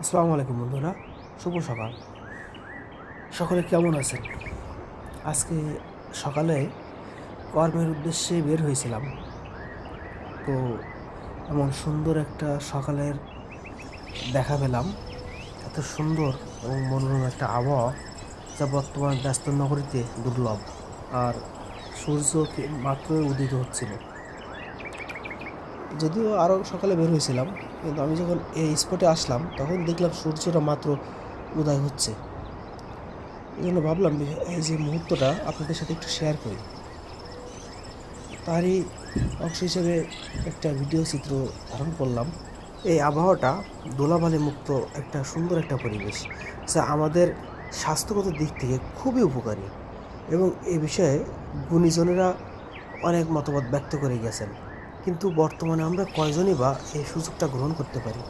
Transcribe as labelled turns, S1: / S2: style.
S1: আসসালামু আলাইকুম বন্ধুরা, শুভ সকাল। সকলে কেমন আছেন? আজকে সকালে কর্মের উদ্দেশ্যে বের হয়েছিলাম। তো এমন সুন্দর একটা সকালের দেখা পেলাম, এত সুন্দর এবং মনোরম একটা আবহাওয়া, যা বর্তমান ব্যস্ত নগরীতে দুর্লভ। আর সূর্য মাত্রই উদিত হচ্ছিল। যদিও আরও সকালে বের হয়েছিলাম, কিন্তু আমি যখন এই স্পটে আসলাম তখন দেখলাম সূর্যটা মাত্র উদয় হচ্ছে। এই জন্য ভাবলাম এই যে মুহূর্তটা আপনাদের সাথে একটু শেয়ার করি। তারই অংশ হিসেবে একটা ভিডিও চিত্র ধারণ করলাম। এই আবহাওয়াটা ধুলাবালি মুক্ত একটা সুন্দর একটা পরিবেশ, যা আমাদের স্বাস্থ্যগত দিক থেকে খুবই উপকারী, এবং এ বিষয়ে গুণীজনেরা অনেক মতামত ব্যক্ত করে গেছেন। কিন্তু বর্তমানে আমরা কয়জনই বা এই সুযোগটা গ্রহণ করতে পারি?